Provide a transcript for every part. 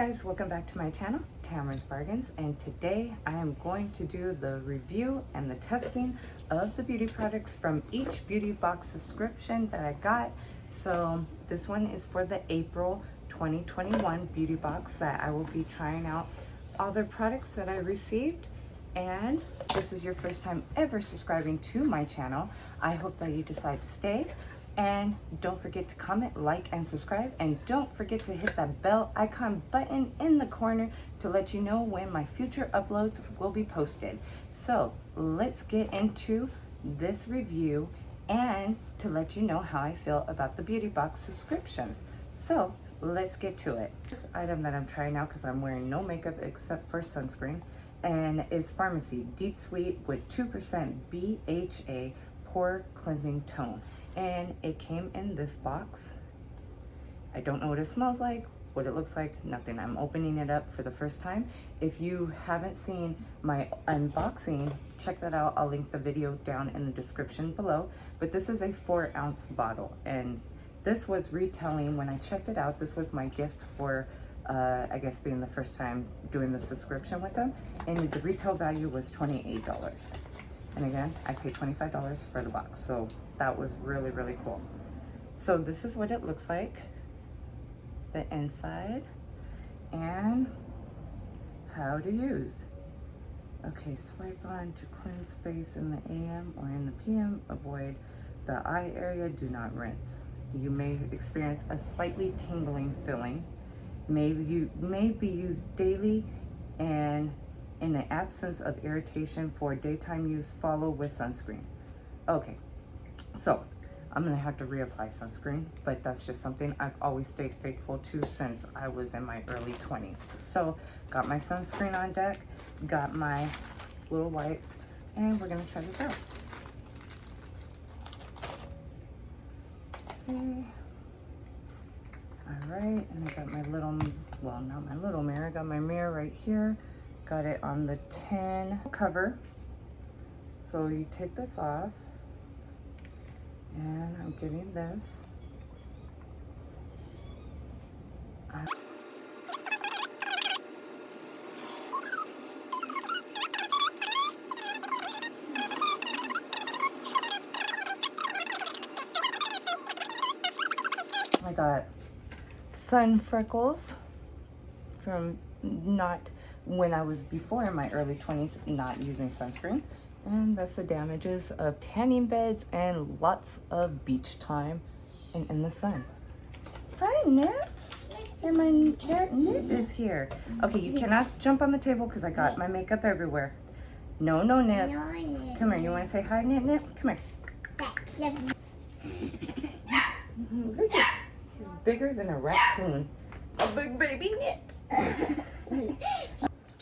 Guys, welcome back to my channel, Tamara's Bargains, and today I am going to do the review and the testing of the beauty products from each beauty box subscription that I got. So this one is for the April 2021 beauty box that I will be trying out all the products that I received. And this is your first time ever subscribing to my channel, I hope that you decide to stay. And don't forget to comment, like, and subscribe. And don't forget to hit that bell icon button in the corner to let you know when my future uploads will be posted. So let's get into this review and to let you know how I feel about the beauty box subscriptions. So let's get to it. This item that I'm trying out, because I'm wearing no makeup except for sunscreen, and is Pharmacy Deep Sweet with 2% BHA Pore Cleansing Tone. And it came in this box. I don't know what it smells like, what it looks like, nothing. I'm opening it up for the first time. If you haven't seen my unboxing, check that out. I'll link the video down in the description below. But this is a 4-ounce bottle, and this was retailing when I checked it out. This was my gift for I guess being the first time doing the subscription with them, and the retail value was $28. And again, I paid $25 for the box, so that was really, really cool. So this is what it looks like, the inside, and how to use. Okay, swipe on to cleanse face in the AM or in the PM. Avoid the eye area, do not rinse. You may experience a slightly tingling feeling. May be used daily, and in the absence of irritation for daytime use, follow with sunscreen. Okay, so I'm gonna have to reapply sunscreen, but that's just something I've always stayed faithful to since I was in my early 20s. So got my sunscreen on deck, got my little wipes, and we're gonna try this out. Let's see. All right, and I got my little, well, not my little mirror, I got my mirror right here. Got it on the tin cover. So you take this off, and I'm getting this. I got sun freckles from not when I was before in my early 20s not using sunscreen, and that's the damages of tanning beds and lots of beach time and in the sun. Hi, Nip. And my cat Nip is here. Okay, you cannot jump on the table because I got my makeup everywhere. No, no, Nip. Come here. You want to say hi, Nip? Nip, come here. Look at, he's bigger than a raccoon. A big baby Nip.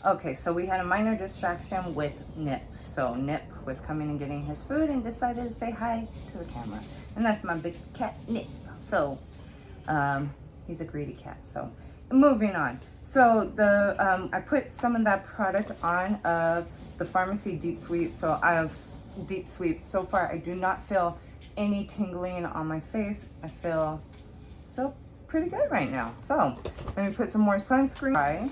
Okay, so we had a minor distraction with Nip. So Nip was coming and getting his food and decided to say hi to the camera. And that's my big cat, Nip. So he's a greedy cat. So moving on. So the I put some of that product on the Pharmacy Deep Sweet. So I have Deep Sweet. So far, I do not feel any tingling on my face. I feel pretty good right now. So let me put some more sunscreen.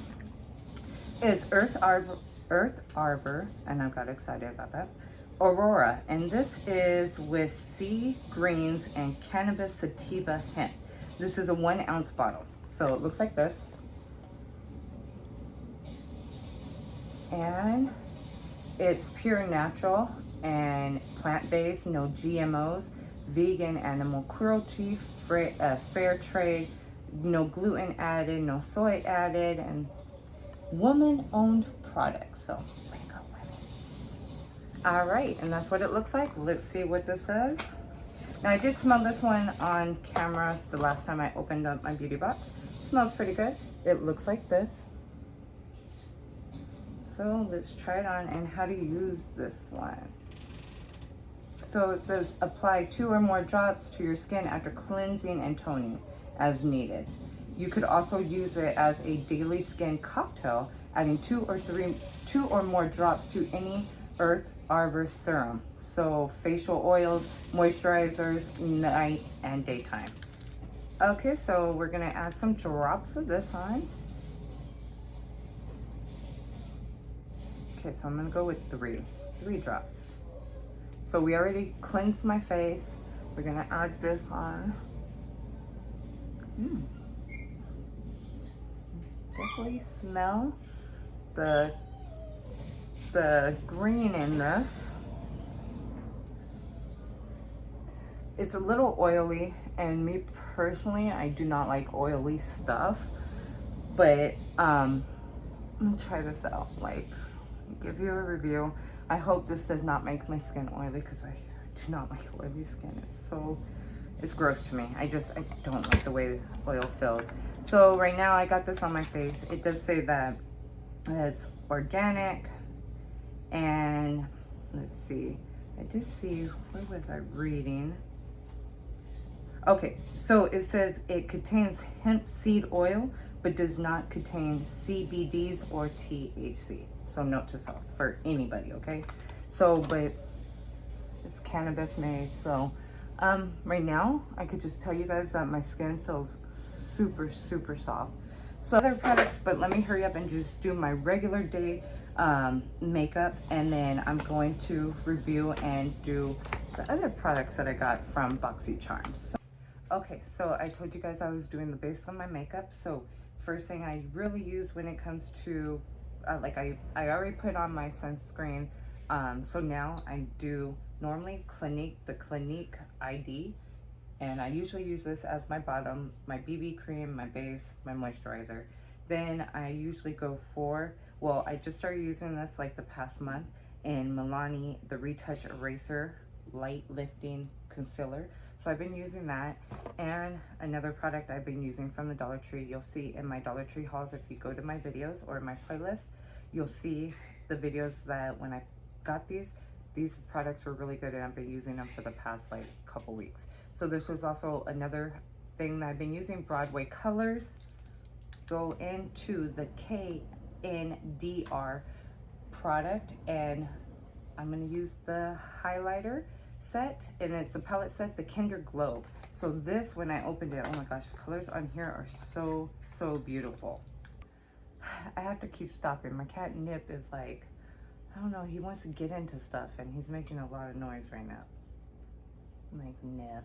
Is Earth Arbor, and I got excited about that, Aurora, and this is with sea greens and cannabis sativa hemp. This is a 1-ounce bottle, so it looks like this, and it's pure natural and plant-based, no GMOs, vegan, animal cruelty, fair trade, no gluten added, no soy added, and woman-owned products. So way to go, women. All right, and that's what it looks like. Let's see what this does. Now I did smell this one on camera the last time I opened up my beauty box. It smells pretty good. It looks like this. So let's try it on and how to use this one. So it says apply 2 or more drops to your skin after cleansing and toning as needed. You could also use it as a daily skin cocktail, adding 2 or more drops to any Earth Arbor serum. So facial oils, moisturizers, night and daytime. Okay, so we're gonna add some drops of this on. Okay, so I'm gonna go with three drops. So we already cleansed my face. We're gonna add this on. Definitely smell the green in this. It's a little oily, and me personally, I do not like oily stuff, but I'm gonna try this out, like give you a review. I hope this does not make my skin oily, because I do not like oily skin. It's gross to me. I don't like the way oil feels. So right now I got this on my face. It does say that it's organic, and let's see, I did see, where was I reading? Okay, so it says it contains hemp seed oil, but does not contain CBDs or THC. So note to self for anybody, okay? So, but it's cannabis made. So right now, I could just tell you guys that my skin feels super, super soft. So other products, but let me hurry up and just do my regular day makeup, and then I'm going to review and do the other products that I got from Boxycharm. Okay, so I told you guys I was doing the base on my makeup. So first thing I really use when it comes to, I already put on my sunscreen. So now I do normally the Clinique ID. And I usually use this as my bottom, my BB cream, my base, my moisturizer. Then I usually go for, well, I just started using this like the past month, in Milani, the Retouch Eraser Light Lifting Concealer. So I've been using that. And another product I've been using from the Dollar Tree, you'll see in my Dollar Tree hauls, if you go to my videos or my playlist, you'll see the videos that when I got these products were really good, and I've been using them for the past like couple weeks. So this was also another thing that I've been using, Broadway Colors. Go into the KNDR product, and I'm gonna use the highlighter set, and it's a palette set, the Kinder Glow. So this, when I opened it, oh my gosh, the colors on here are so, so beautiful. I have to keep stopping. My cat Nip is like, I don't know, he wants to get into stuff, and he's making a lot of noise right now. Like, Nip.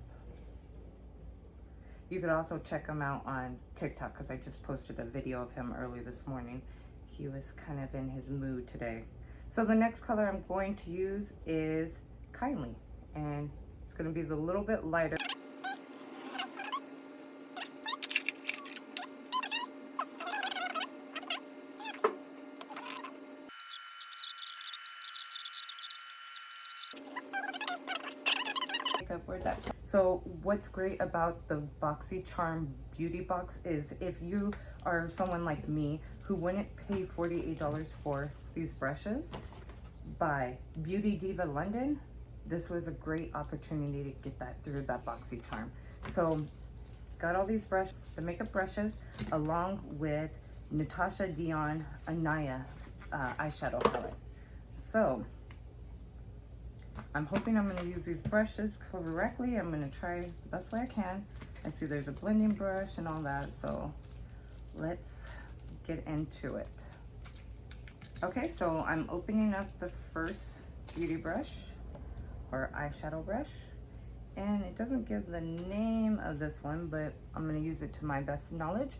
You could also check him out on TikTok, because I just posted a video of him early this morning. He was kind of in his mood today. So the next color I'm going to use is Kindly, and it's going to be the little bit lighter. So what's great about the Boxycharm beauty box is, if you are someone like me who wouldn't pay $48 for these brushes, by Beauty Diva London, this was a great opportunity to get that through that Boxycharm. So got all these the makeup brushes, along with Natasha Dion Anaya eyeshadow palette. So I'm hoping I'm going to use these brushes correctly. I'm going to try the best way I can. I see there's a blending brush and all that, so let's get into it. Okay, so I'm opening up the first beauty brush, or eyeshadow brush, and it doesn't give the name of this one, but I'm going to use it to my best knowledge.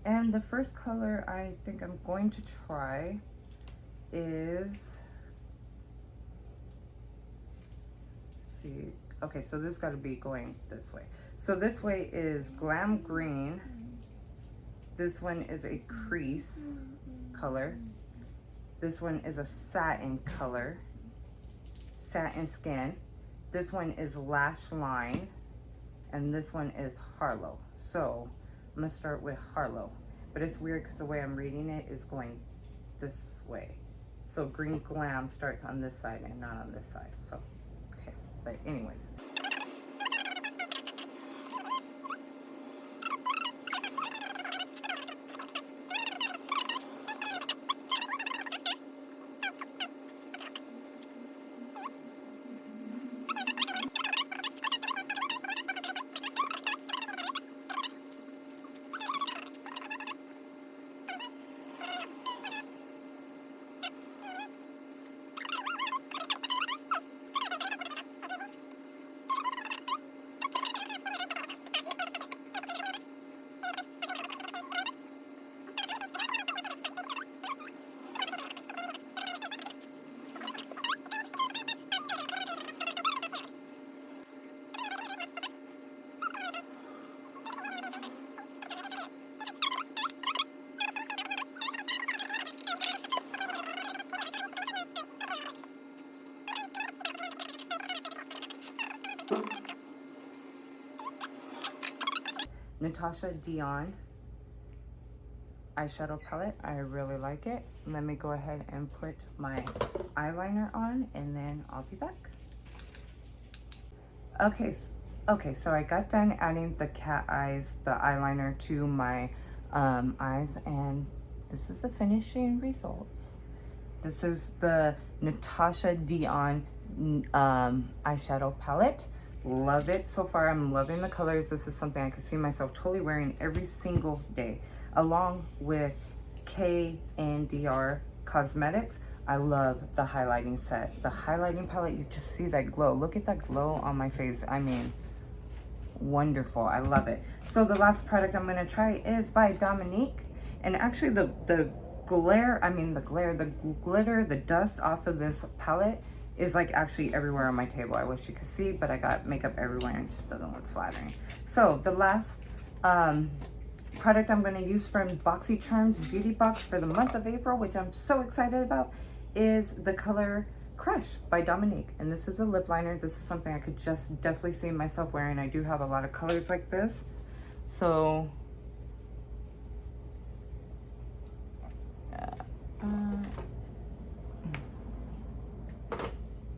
And the first color I think I'm going to try is, okay, so this got to be going this way. So this way is Glam Green. This one is a crease color. This one is a satin color, satin skin. This one is Lash Line, and this one is Harlow. So I'm gonna start with Harlow, but it's weird because the way I'm reading it is going this way. So Green Glam starts on this side and not on this side. So but anyways. Natasha Dion eyeshadow palette. I really like it. Let me go ahead and put my eyeliner on and then I'll be back. Okay, so I got done adding the cat eyes, the eyeliner to my eyes, and this is the finishing results. This is the Natasha Dion eyeshadow palette. Love it so far. I'm loving the colors. This is something I could see myself totally wearing every single day, along with KNDR Cosmetics. I love the highlighting set. The highlighting palette, you just see that glow. Look at that glow on my face. I mean, wonderful. I love it. So the last product I'm going to try is by Dominique. And actually the glitter, the dust off of this palette is like actually everywhere on my table. I wish you could see, but I got makeup everywhere and it just doesn't look flattering. So the last product I'm going to use from Boxycharm's beauty box for the month of April, which I'm so excited about, is the color Crush by Dominique. And this is a lip liner. This is something I could just definitely see myself wearing. I do have a lot of colors like this. So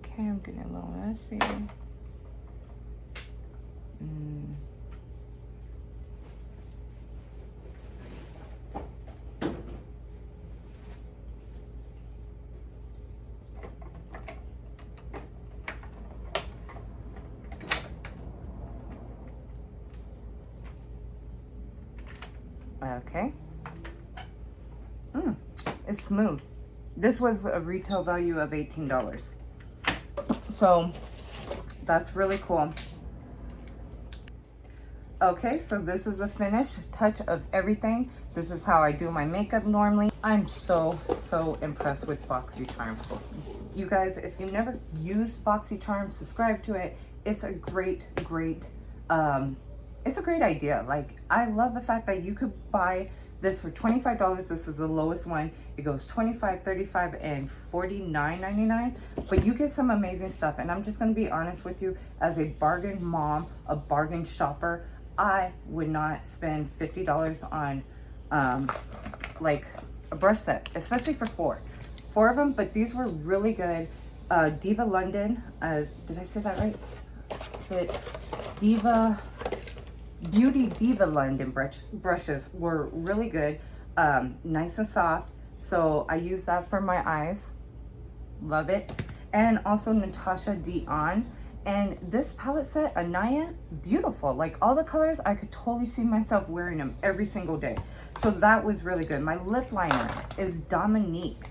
okay, I'm getting a little messy. Okay. It's smooth. This was a retail value of $18. So that's really cool. Okay, so this is a finished touch of everything. This is how I do my makeup normally. I'm so impressed with Boxycharm. You guys, if you've never used Boxycharm, subscribe to it. It's a great it's a great idea. Like, I love the fact that you could buy this for $25. This is the lowest one. It goes $25, $35, and $49.99. But you get some amazing stuff. And I'm just going to be honest with you, as a bargain mom, a bargain shopper, I would not spend $50 on like a brush set, especially for four of them. But these were really good. Diva London, did I say that right? Is it Beauty Diva London brushes were really good, nice and soft. So I use that for my eyes. Love it. And also Natasha Dion. And this palette set, Anaya, beautiful. Like, all the colors, I could totally see myself wearing them every single day. So that was really good. My lip liner is Dominique.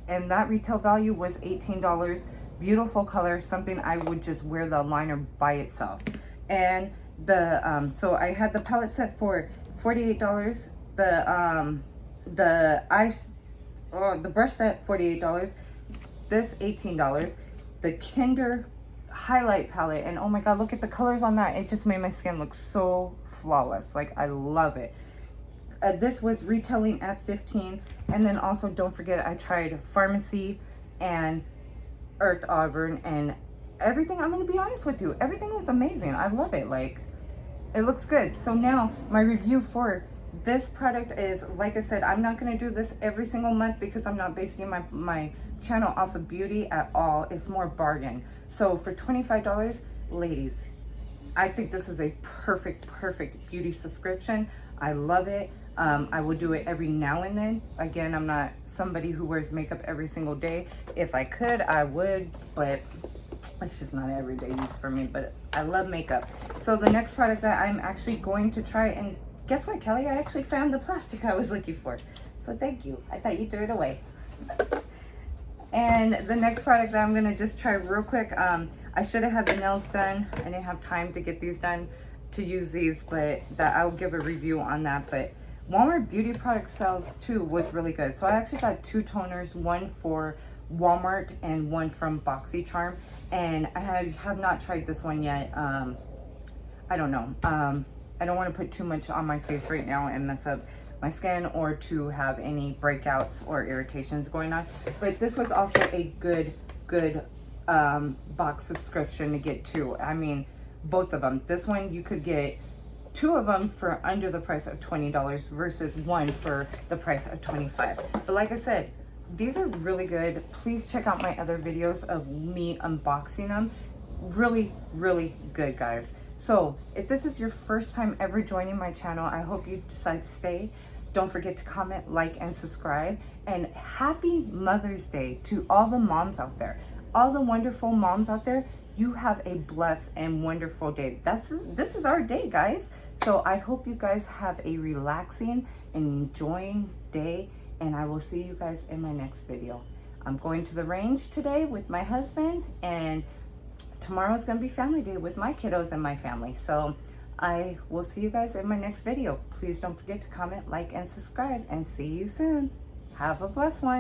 And that retail value was $18. Beautiful color, something I would just wear the liner by itself. And the so I had the palette set for $48. The brush set $48. This $18. The Kinder highlight palette, and oh my god, look at the colors on that. It just made my skin look so flawless. Like, I love it. This was retailing at $15. And then also, don't forget, I tried Pharmacy and Earth Auburn, and everything, I'm going to be honest with you, everything was amazing. I love it. Like, it looks good. So now my review for this product is, like I said, I'm not going to do this every single month because I'm not basing my channel off of beauty at all. It's more bargain. So for $25, ladies, I think this is a perfect beauty subscription. I love it. I will do it every now and then. Again, I'm not somebody who wears makeup every single day. If I could, I would, but it's just not everyday use for me. But I love makeup. So the next product that I'm actually going to try, and guess what, Kelly? I actually found the plastic I was looking for. So thank you. I thought you threw it away. And the next product that I'm gonna just try real quick, I should have had the nails done. I didn't have time to get these done to use these, but that I'll give a review on that. But Walmart beauty product sales too was really good. So I actually got 2 toners, one for Walmart and one from Boxycharm. And I have not tried this one yet. I don't know. I don't want to put too much on my face right now and mess up my skin or to have any breakouts or irritations going on. But this was also a good box subscription to get 2. I mean, both of them. This one you could get two of them for under the price of $20 versus one for the price of $25. But like I said, these are really good. Please check out my other videos of me unboxing them. Really, really good, guys. So if this is your first time ever joining my channel, I hope you decide to stay. Don't forget to comment, like, and subscribe. And happy Mother's Day to all the moms out there. All the wonderful moms out there. You have a blessed and wonderful day. This is our day, guys. So I hope you guys have a relaxing and enjoying day. And I will see you guys in my next video. I'm going to the range today with my husband, and tomorrow's gonna be family day with my kiddos and my family. So I will see you guys in my next video. Please don't forget to comment, like, and subscribe, and see you soon. Have a blessed one.